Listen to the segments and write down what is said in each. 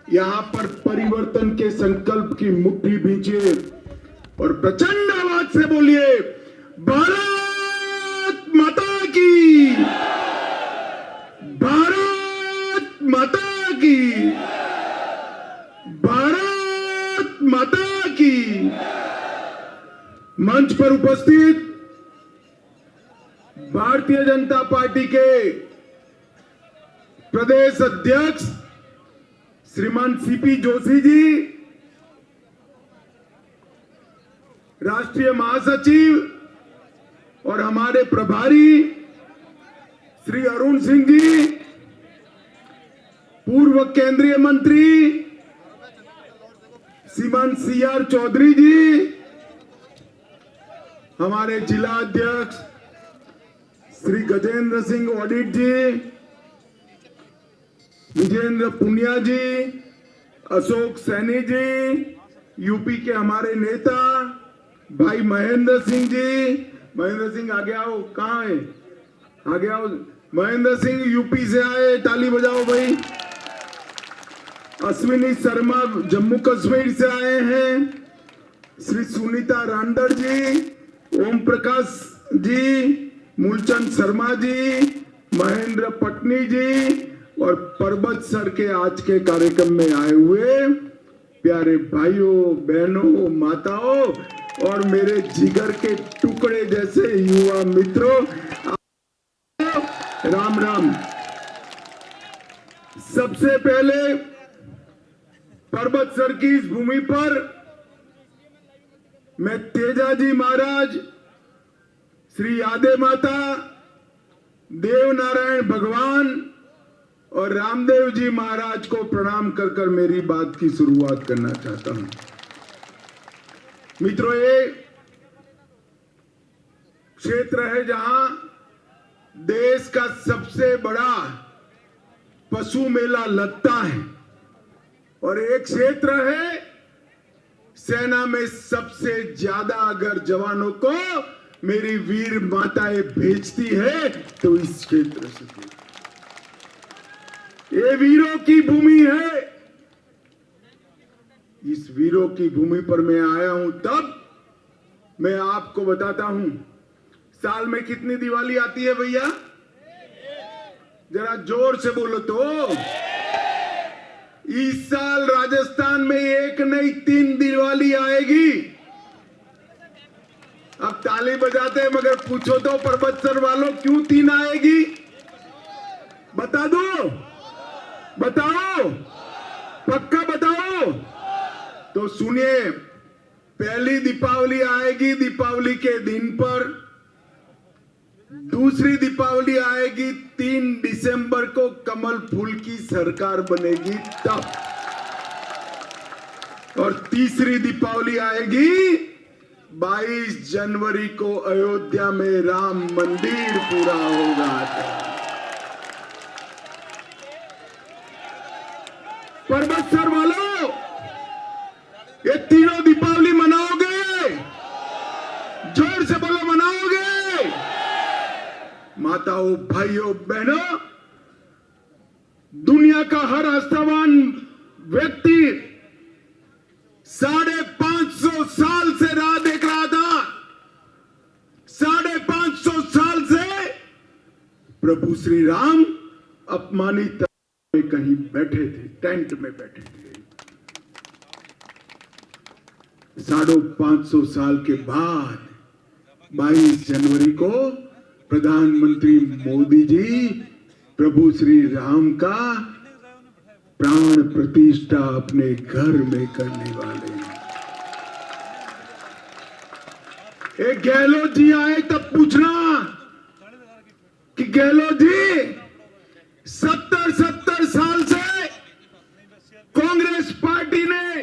यहाँ पर परिवर्तन के संकल्प की मुट्ठी भींचिए और प्रचंड आवाज से बोलिए, भारत माता की, भारत माता की, भारत माता की। मंच पर उपस्थित भारतीय जनता पार्टी के प्रदेश अध्यक्ष श्रीमान सीपी जोशी जी, राष्ट्रीय महासचिव और हमारे प्रभारी श्री अरुण सिंह जी, पूर्व केंद्रीय मंत्री श्रीमान सीआर चौधरी जी, हमारे जिला अध्यक्ष श्री गजेंद्र सिंह ऑडिट जी, विजेंद्र पुनिया जी, अशोक सैनी जी, यूपी के हमारे नेता भाई महेंद्र सिंह जी, महेंद्र सिंह आगे आओ, कहाँ है, आगे आओ, महेंद्र सिंह यूपी से आए, ताली बजाओ भाई। अश्विनी शर्मा जम्मू कश्मीर से आए हैं, श्री सुनीता रांडर जी, ओम प्रकाश जी, मूलचंद शर्मा जी, महेंद्र पटनी जी और पर्वत सर के आज के कार्यक्रम में आए हुए प्यारे भाइयों बहनों माताओं और मेरे जिगर के टुकड़े जैसे युवा मित्रों, राम राम। सबसे पहले पर्वत सर की इस भूमि पर मैं तेजाजी महाराज, श्री यादे माता, देव नारायण भगवान और रामदेव जी महाराज को प्रणाम कर कर मेरी बात की शुरुआत करना चाहता हूं। मित्रों, ये क्षेत्र है जहां देश का सबसे बड़ा पशु मेला लगता है और एक क्षेत्र है सेना में सबसे ज्यादा अगर जवानों को मेरी वीर माताएं भेजती है तो इस क्षेत्र से। ये वीरों की भूमि है। इस वीरों की भूमि पर मैं आया हूं, तब मैं आपको बताता हूं साल में कितनी दिवाली आती है भैया, जरा जोर से बोलो तो। इस साल राजस्थान में एक नहीं 3 दिवाली आएगी। अब ताली बजाते हैं मगर पूछो तो पर्वत सर वालों क्यों 3 आएगी, बता दो, बताओ, पक्का बताओ। तो सुनिए, पहली दीपावली आएगी दीपावली के दिन पर, दूसरी दीपावली आएगी 3 दिसंबर को, कमल फूल की सरकार बनेगी तब, और तीसरी दीपावली आएगी 22 जनवरी को, अयोध्या में राम मंदिर पूरा होगा। पर्वत सर वालों, ये तीनों दीपावली मनाओगे? जोर से बोलो, मनाओगे? माताओं, भाइयों, बहनों, दुनिया का हर आस्थावान व्यक्ति 550 साल से राह देख रहा था। 550 साल से प्रभु श्री राम अपमानित में कहीं बैठे थे, टेंट में बैठे थे। 550 साल के बाद 22 जनवरी को प्रधानमंत्री मोदी जी प्रभु श्री राम का प्राण प्रतिष्ठा अपने घर में करने वाले हैं। एक गहलोत जी आए तब पूछना कि गहलोत जी 70 साल से कांग्रेस पार्टी ने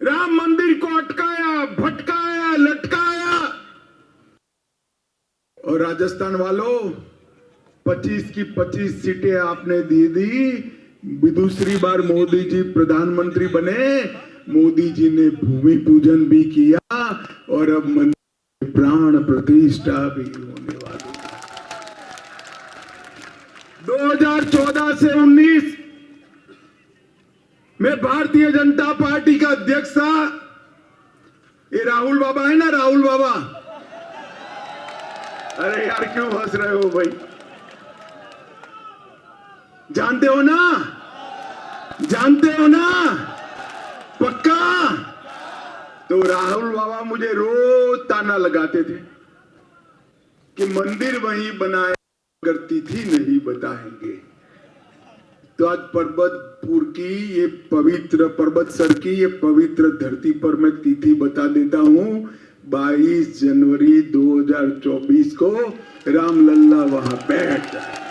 राम मंदिर को अटकाया, भटकाया, लटकाया, और राजस्थान वालों 25 की 25 सीटें आपने दे दी। दूसरी बार मोदी जी प्रधानमंत्री बने, मोदी जी ने भूमि पूजन भी किया और अब मंदिर प्राण प्रतिष्ठा भी होने वाली है। 2014 से 19 मैं भारतीय जनता पार्टी का अध्यक्ष था। ये राहुल बाबा है ना, राहुल बाबा, अरे यार क्यों हंस रहे हो भाई? जानते हो ना, जानते हो ना पक्का? तो राहुल बाबा मुझे रोज ताना लगाते थे कि मंदिर वहीं बनाए मगर तिथि नहीं बताएंगे। तो आज पर्वतपुर की ये पवित्र पर्वतसर की ये पवित्र धरती पर मैं तिथि बता देता हूं। 22 जनवरी 2024 को रामलल्ला वहां बैठ जाए।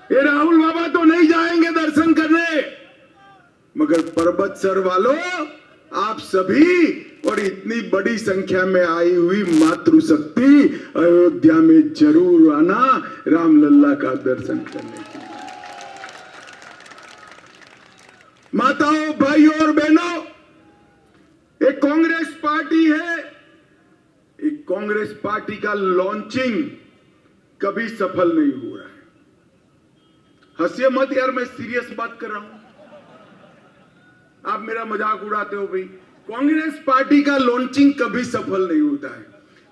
ये राहुल बाबा तो नहीं जाएंगे दर्शन करने, मगर पर्वतसर वालों आप सभी और इतनी बड़ी संख्या में आई हुई मातृशक्ति अयोध्या में जरूर आना रामलल्ला का दर्शन करने के लिए। माताओं, भाइयों और बहनों, एक कांग्रेस पार्टी है, एक कांग्रेस पार्टी का लॉन्चिंग कभी सफल नहीं हो रहा है। हंसिए मत यार, मैं सीरियस बात कर रहा हूं, आप मेरा मजाक उड़ाते हो भाई। कांग्रेस पार्टी का लॉन्चिंग कभी सफल नहीं होता है।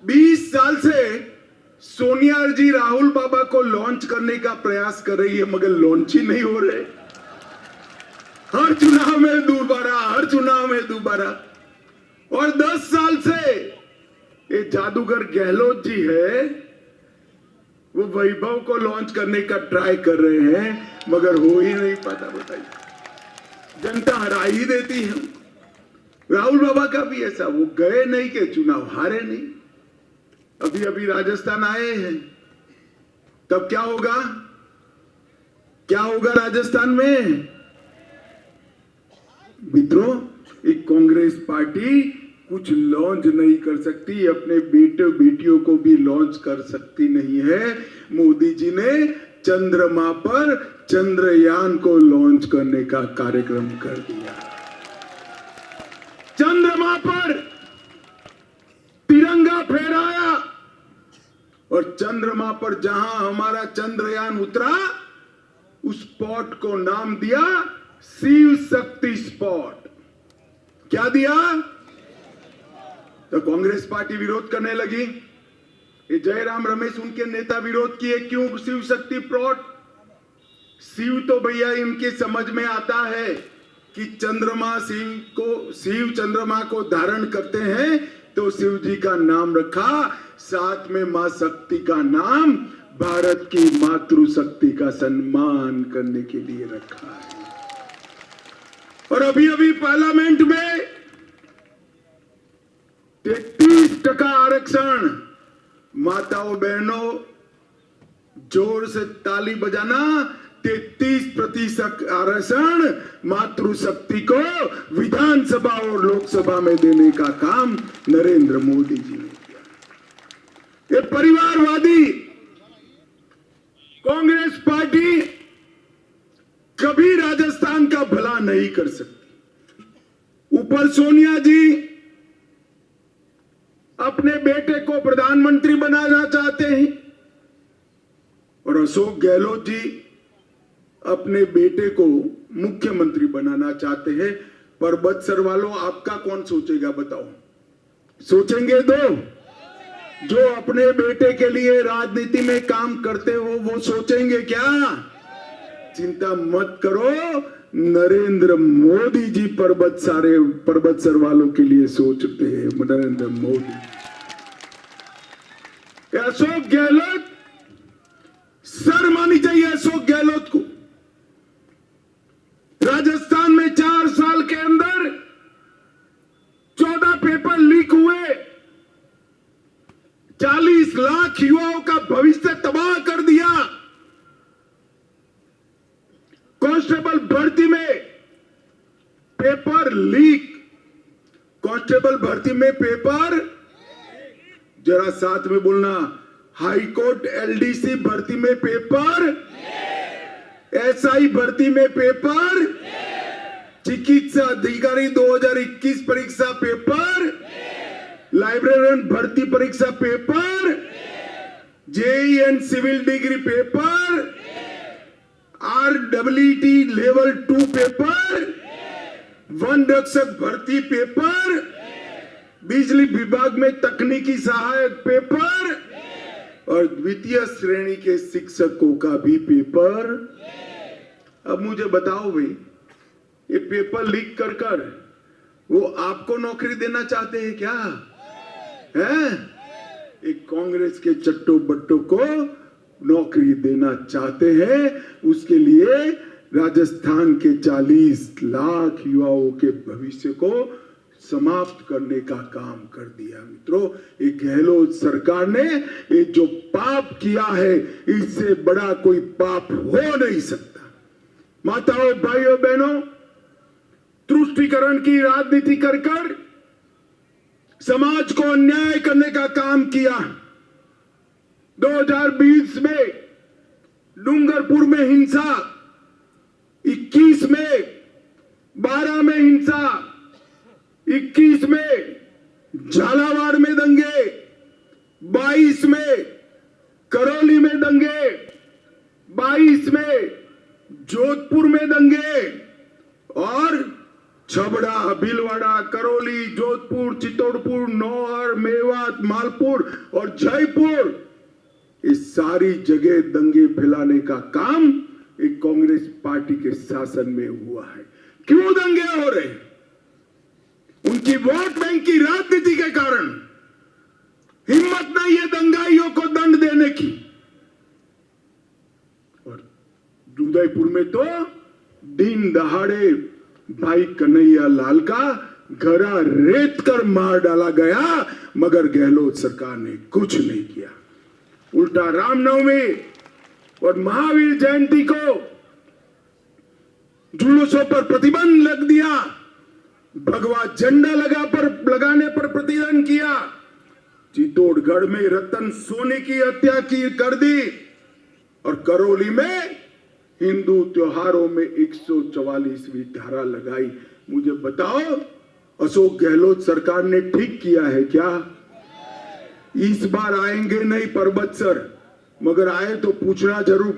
20 साल से सोनिया जी राहुल बाबा को लॉन्च करने का प्रयास कर रही है, मगर लॉन्च ही नहीं हो रहे। हर चुनाव में दोबारा, हर चुनाव में दोबारा। और 10 साल से ये जादूगर गहलोत जी है, वो वैभव को लॉन्च करने का ट्राई कर रहे हैं, मगर हो ही नहीं पाता। बताइए, जनता हरा ही देती है। राहुल बाबा का भी ऐसा, वो गए नहीं के चुनाव हारे नहीं। अभी अभी राजस्थान आए हैं, तब क्या होगा, क्या होगा राजस्थान में? मित्रों, एक कांग्रेस पार्टी कुछ लॉन्च नहीं कर सकती, अपने बेटे बेटियों को भी लॉन्च कर सकती नहीं है। मोदी जी ने चंद्रमा पर चंद्रयान को लॉन्च करने का कार्यक्रम कर दिया। चंद्रमा पर तिरंगा फहराया और चंद्रमा पर जहां हमारा चंद्रयान उतरा, उस स्पॉट को नाम दिया शिव शक्ति स्पॉट। क्या दिया? तो कांग्रेस पार्टी विरोध करने लगी। ये जयराम रमेश उनके नेता विरोध किए, क्यों शिव शक्ति स्पॉट? शिव तो भैया इनके समझ में आता है कि चंद्रमा शिव चंद्रमा को धारण करते हैं, तो शिव जी का नाम रखा, साथ में मां शक्ति का नाम भारत की मातृशक्ति का सम्मान करने के लिए रखा है। और अभी अभी पार्लियामेंट में 33% आरक्षण। माताओं बहनों, जोर से ताली बजाना। 33% आरक्षण मातृशक्ति को विधानसभा और लोकसभा में देने का काम नरेंद्र मोदी जी ने किया। ये परिवारवादी कांग्रेस पार्टी कभी राजस्थान का भला नहीं कर सकती। ऊपर सोनिया जी अपने बेटे को प्रधानमंत्री बनाना चाहते हैं और अशोक गहलोत जी अपने बेटे को मुख्यमंत्री बनाना चाहते हैं। पर्वतसर वालों, आपका कौन सोचेगा बताओ? सोचेंगे दो जो अपने बेटे के लिए राजनीति में काम करते हो, वो सोचेंगे क्या? चिंता मत करो, नरेंद्र मोदी जी पर्वतसर वालों के लिए सोचते हैं। नरेंद्र मोदी, अशोक गहलोत, शर्म आनी चाहिए अशोक गहलोत को। राजस्थान में 4 साल के अंदर 14 पेपर लीक हुए, 40 लाख युवाओं का भविष्य तबाह कर दिया। कांस्टेबल भर्ती में पेपर लीक, कांस्टेबल भर्ती में पेपर, जरा साथ में बोलना, हाई कोर्ट एलडीसी भर्ती में पेपर, एसआई भर्ती में पेपर, चिकित्सा अधिकारी 2021 परीक्षा पेपर, लाइब्रेरियन भर्ती परीक्षा paper, JE and civil degree paper, REET level 2 paper, वन रक्षक भर्ती पेपर, बिजली विभाग में तकनीकी सहायक पेपर और द्वितीय श्रेणी के शिक्षकों का भी पेपर। अब मुझे बताओ भाई, ये पेपर लीक कर वो आपको नौकरी देना चाहते हैं क्या? है? एक कांग्रेस के चट्टो बट्टो को नौकरी देना चाहते हैं। उसके लिए राजस्थान के 40 लाख युवाओं के भविष्य को समाप्त करने का काम कर दिया। मित्रों, ये गहलोत सरकार ने ये जो पाप किया है, इससे बड़ा कोई पाप हो नहीं सकता। माताओं, भाइयों, बहनों, तुष्टीकरण की राजनीति कर समाज को अन्याय करने का काम किया। 2020 में डूंगरपुर में हिंसा, 21 में 12 में हिंसा, 21 में झालावाड़ में दंगे, 22 में करौली में दंगे, 22 में जोधपुर में दंगे और छबड़ा, भीलवाड़ा, करौली, जोधपुर, चित्तौड़पुर, नौहर, मेवात, मालपुर और जयपुर, इस सारी जगह दंगे फैलाने का काम एक कांग्रेस पार्टी के शासन में हुआ है। क्यों दंगे हो रहे? उनकी वोट बैंक की राजनीति के कारण। हिम्मत नहीं है दंगाइयों को दंड देने की। और उदयपुर में तो दिन दहाड़े भाई कन्हैया लाल का घरा रेत कर मार डाला गया, मगर गहलोत सरकार ने कुछ नहीं किया। उल्टा रामनवमी और महावीर जयंती को जुलूसों पर प्रतिबंध लग दिया, भगवा झंडा लगाने पर प्रतिबंध किया, चित्तौड़गढ़ में रतन सोनी की हत्या कर दी और करौली में हिंदू त्योहारों में 144वीं धारा लगाई। मुझे बताओ, अशोक गहलोत सरकार ने ठीक किया है क्या? इस बार आएंगे नहीं पर्वत सर, मगर आए तो पूछना जरूर।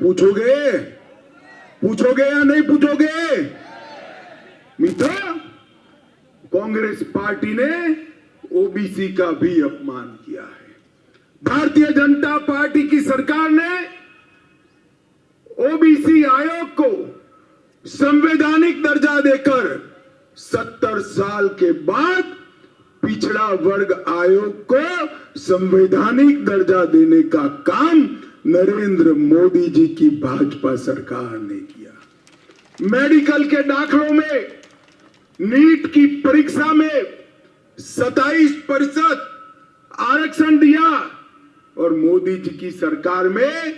पूछोगे या नहीं पूछोगे? मित्रों, कांग्रेस पार्टी ने ओबीसी का भी अपमान किया है। भारतीय जनता पार्टी की सरकार ने ओबीसी आयोग को संवैधानिक दर्जा देकर 70 साल के बाद पिछड़ा वर्ग आयोग को संवैधानिक दर्जा देने का काम नरेंद्र मोदी जी की भाजपा सरकार ने किया। मेडिकल के दाखलों में नीट की परीक्षा में 27% आरक्षण दिया और मोदी जी की सरकार में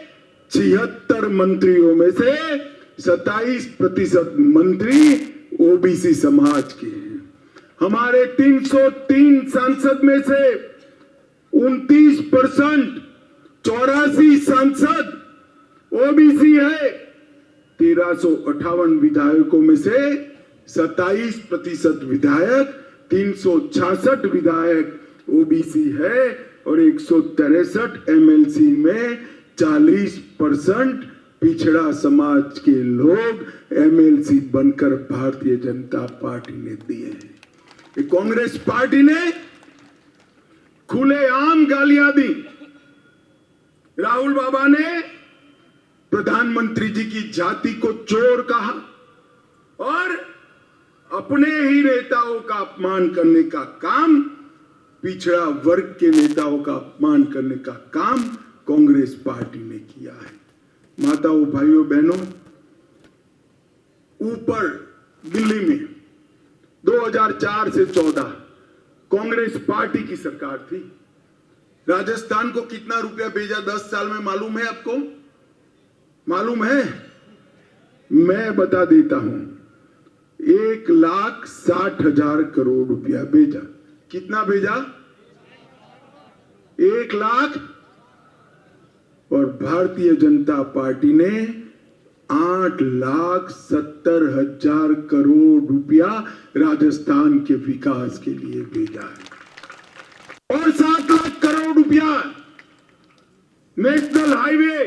76 मंत्रियों में से 27% मंत्री ओबीसी समाज के हैं। हमारे 303 सांसद में से 29%, 84 सांसद ओबीसी है। 1358 विधायकों में से 27% विधायक, 366 विधायक ओबीसी है और 163 एमएलसी में 40% पिछड़ा समाज के लोग एमएलसी बनकर भारतीय जनता पार्टी ने दिए हैं। कांग्रेस पार्टी ने खुलेआम गालियां दी। राहुल बाबा ने प्रधानमंत्री जी की जाति को चोर कहा और अपने ही नेताओं का अपमान करने का काम, पिछड़ा वर्ग के नेताओं का अपमान करने का काम कांग्रेस पार्टी ने किया है। माताओं, भाइयों, बहनों, ऊपर दिल्ली में 2004 से 14 कांग्रेस पार्टी की सरकार थी। राजस्थान को कितना रुपया भेजा 10 साल में मालूम है आपको? मालूम है? मैं बता देता हूं। 1,60,000 करोड़ रुपया भेजा। कितना भेजा? 1 लाख। और भारतीय जनता पार्टी ने 8,70,000 करोड़ रुपया राजस्थान के विकास के लिए भेजा है और 7 लाख करोड़ रुपया नेशनल हाईवे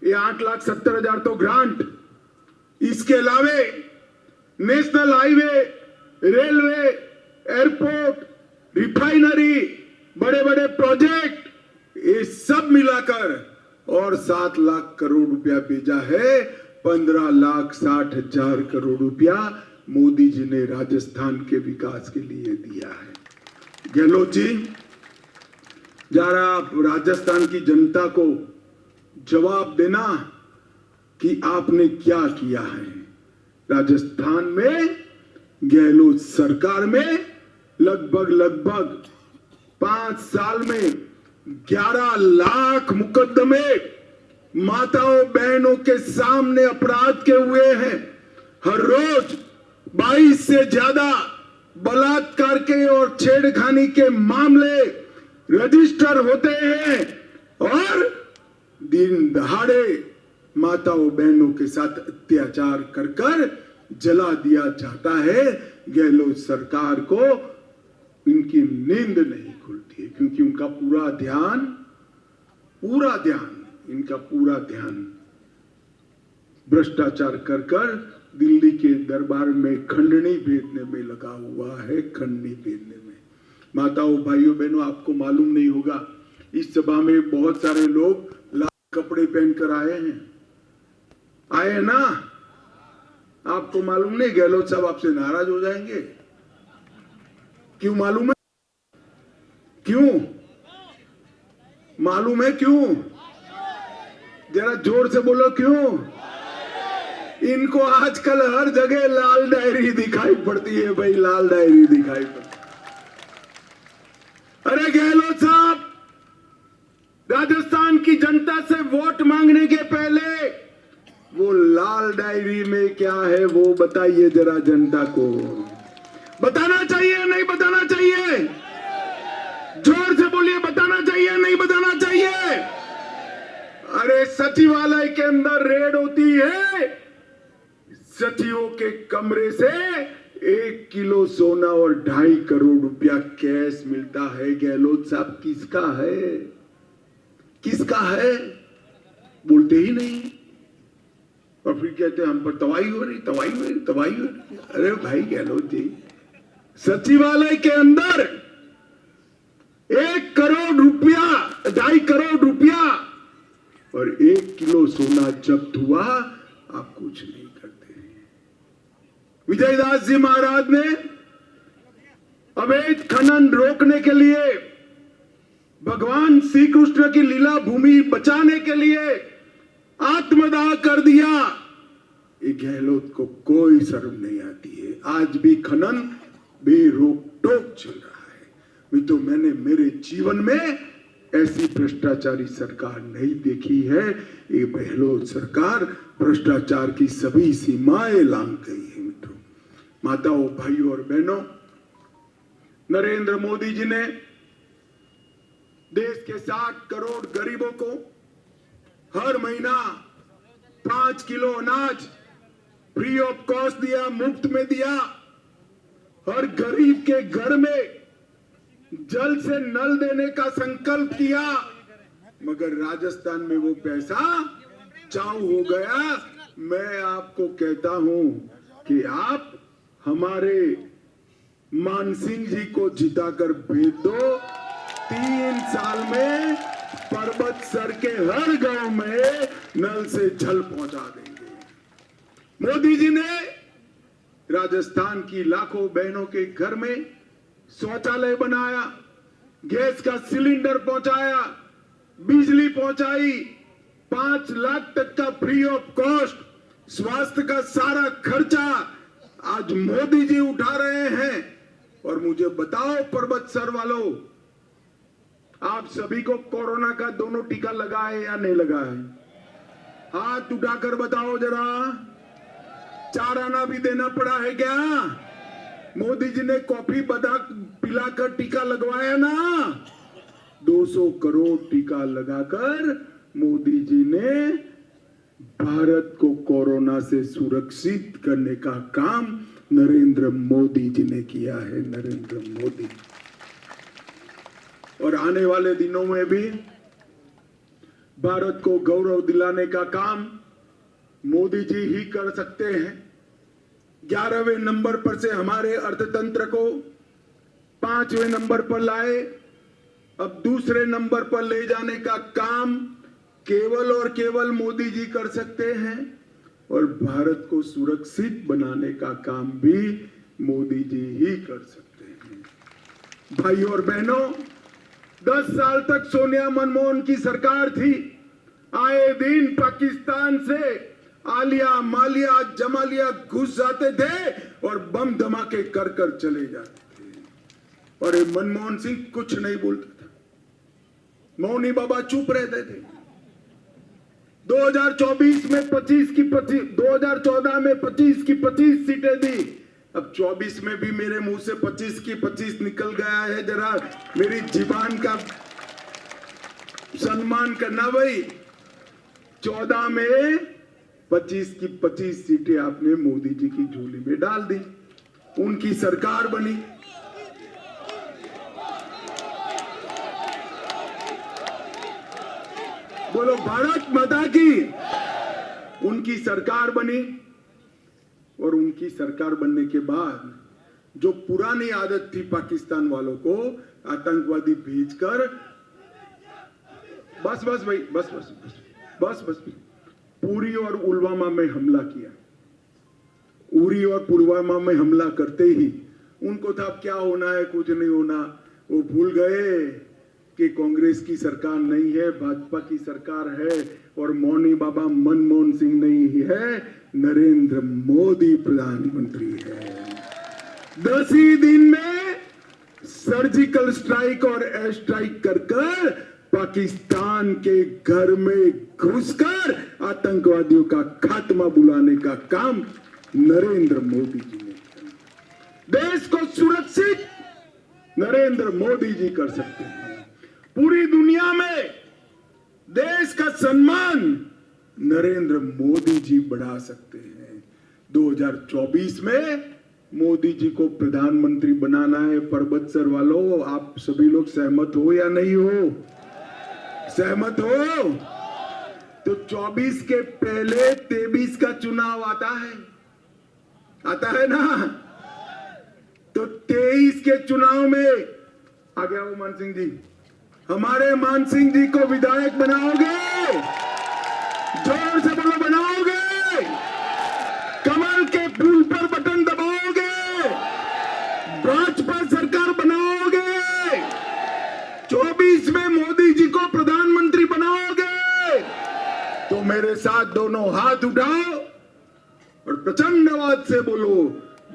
ये 8,70,000 तो ग्रांट, इसके अलावे national highway, railway, airport, refinery, बड़े बड़े प्रोजेक्ट, ये सब मिलाकर और 7 लाख करोड़ रुपया भेजा है। 15,60,000 करोड़ रुपया मोदी जी ने राजस्थान के विकास के लिए दिया है। गहलोत जी, जरा आप राजस्थान की जनता को जवाब देना कि आपने क्या किया है। राजस्थान में गहलोत सरकार में लगभग 5 साल में 11 लाख मुकदमे माताओं बहनों के सामने अपराध के हुए हैं। हर रोज 22 से ज्यादा बलात्कार के और छेड़खानी के मामले रजिस्टर होते हैं और दिन दहाड़े माताओं बहनों के साथ अत्याचार कर जला दिया जाता है। गहलोत सरकार को इनकी नींद नहीं खुलती है क्योंकि उनका पूरा ध्यान भ्रष्टाचार कर दिल्ली के दरबार में खंडनी भेजने में लगा हुआ है। खंडनी भेजने में, माताओं भाइयों बहनों, आपको मालूम नहीं होगा, इस सभा में बहुत सारे लोग लाल कपड़े पहनकर आए हैं ना। आपको मालूम नहीं, गहलोत साहब आपसे नाराज हो जाएंगे। क्यों मालूम है? क्यों मालूम है? क्यों? जरा जोर से बोलो, क्यों? इनको आजकल हर जगह लाल डायरी दिखाई पड़ती है भाई, लाल डायरी दिखाई पड़ती। अरे गहलोत साहब, राजस्थान की जनता से वोट मांगने के पहले वो लाल डायरी में क्या है वो बताइए जरा जनता को। बताना चाहिए नहीं बताना चाहिए? जोर से बोलिए, बताना चाहिए नहीं बताना चाहिए? अरे सचिवालय के अंदर रेड होती है, सचिवों के कमरे से 1 किलो सोना और 2.5 करोड़ रुपया कैश मिलता है। गहलोत साहब, किसका है? किसका है? बोलते ही नहीं और फिर कहते हैं हम पर तबाही हो रही। अरे भाई गहलोत जी, सचिवालय के अंदर 1 करोड़ रुपया, 2.5 करोड़ रुपया और 1 किलो सोना जब्त हुआ, आप कुछ नहीं करते। विजयदास जी महाराज ने अवैध खनन रोकने के लिए, भगवान श्री कृष्ण की लीला भूमि बचाने के लिए आत्मदाह कर दिया। ये गहलोत को कोई शर्म नहीं आती है। आज भी खनन बेरोक टोक चल रहा है। तो मैंने मेरे जीवन में ऐसी भ्रष्टाचारी सरकार नहीं देखी है। ये गहलोत सरकार भ्रष्टाचार की सभी सीमाएं लांघ गई है। मित्रों, माताओं, भाइयों और बहनों, नरेंद्र मोदी जी ने देश के 60 करोड़ गरीबों को हर महीना 5 किलो अनाज फ्री ऑफ कॉस्ट दिया, मुफ्त में दिया। हर गरीब के घर में जल से नल देने का संकल्प किया, मगर राजस्थान में वो पैसा चाऊ हो गया। मैं आपको कहता हूं कि आप हमारे मानसिंह जी को जिताकर भेज दो। 3 साल में पर्वत सर के हर गांव में नल से जल पहुंचा देंगे। मोदी जी ने राजस्थान की लाखों बहनों के घर में शौचालय बनाया, गैस का सिलेंडर पहुंचाया, बिजली पहुंचाई, 5 लाख तक का फ्री ऑफ कॉस्ट स्वास्थ्य का सारा खर्चा आज मोदी जी उठा रहे हैं। और मुझे बताओ पर्वत सर वालों, आप सभी को कोरोना का दोनों टीका लगा है या नहीं लगा है? हाथ उठाकर बताओ जरा। 4 आना भी देना पड़ा है क्या? मोदी जी ने कॉफी पिलाकर टीका लगवाया ना। 200 करोड़ टीका लगाकर मोदी जी ने भारत को कोरोना से सुरक्षित करने का काम नरेंद्र मोदी जी ने किया है। नरेंद्र मोदी। और आने वाले दिनों में भी भारत को गौरव दिलाने का काम मोदी जी ही कर सकते हैं। 11वें नंबर पर से हमारे अर्थतंत्र को 5वें नंबर पर लाए। अब दूसरे नंबर पर ले जाने का काम केवल और केवल मोदी जी कर सकते हैं और भारत को सुरक्षित बनाने का काम भी मोदी जी ही कर सकते हैं। भाई और बहनों, 10 साल तक सोनिया मनमोहन की सरकार थी। आए दिन पाकिस्तान से आलिया मालिया जमालिया घुस जाते थे और बम धमाके कर कर चले जाते थे और मनमोहन सिंह कुछ नहीं बोलता था, मौनी बाबा चुप रहते थे। 2024 में 25 की 25, 2014 में 25 की 25 सीटें दी। अब 24 में भी मेरे मुंह से 25 की 25 निकल गया है। जरा मेरी जीवान का सम्मान करना भाई। 14 में 25 की 25 सीटें आपने मोदी जी की झोली में डाल दी, उनकी सरकार बनी। बोलो भारत माता की। उनकी सरकार बनी और उनकी सरकार बनने के बाद जो पुरानी आदत थी पाकिस्तान वालों को आतंकवादी भेजकर, बस बस भाई बस बस बस बस बस उरी और पुलवामा में हमला किया। उरी और पुलवामा में हमला करते ही उनको था क्या होना है, कुछ नहीं होना। वो भूल गए कि कांग्रेस की सरकार नहीं है, भाजपा की सरकार है और मौनी बाबा मनमोहन सिंह नहीं है, नरेंद्र मोदी प्रधानमंत्री है। 10 ही दिन में सर्जिकल स्ट्राइक और एयर स्ट्राइक कर पाकिस्तान के घर में घुसकर आतंकवादियों का खात्मा बुलाने का काम नरेंद्र मोदी जी ने किया। देश को सुरक्षित नरेंद्र मोदी जी कर सकते हैं। पूरी दुनिया में देश का सम्मान नरेंद्र मोदी जी बढ़ा सकते हैं। 2024 में मोदी जी को प्रधानमंत्री बनाना है। पर्वत सर वालों, आप सभी लोग सहमत हो या नहीं हो? सहमत हो? तो 24 के पहले 23 का चुनाव आता है ना? तो 23 के चुनाव में आ गया वो मान सिंह जी, हमारे मान सिंह जी को विधायक बनाओगे? जोर से बोलो, बनाओगे? कमल के फूल पर बटन दबाओगे? भाजपा सरकार बनाओगे? 24 में मोदी जी को प्रधानमंत्री बनाओगे? तो मेरे साथ दोनों हाथ उठाओ और प्रचंड आवाज से बोलो,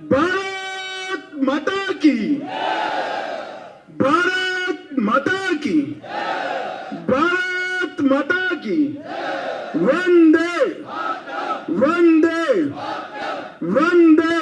भारत माता की, भारत माता की, भारत माता की। वंदे वंदे वंदे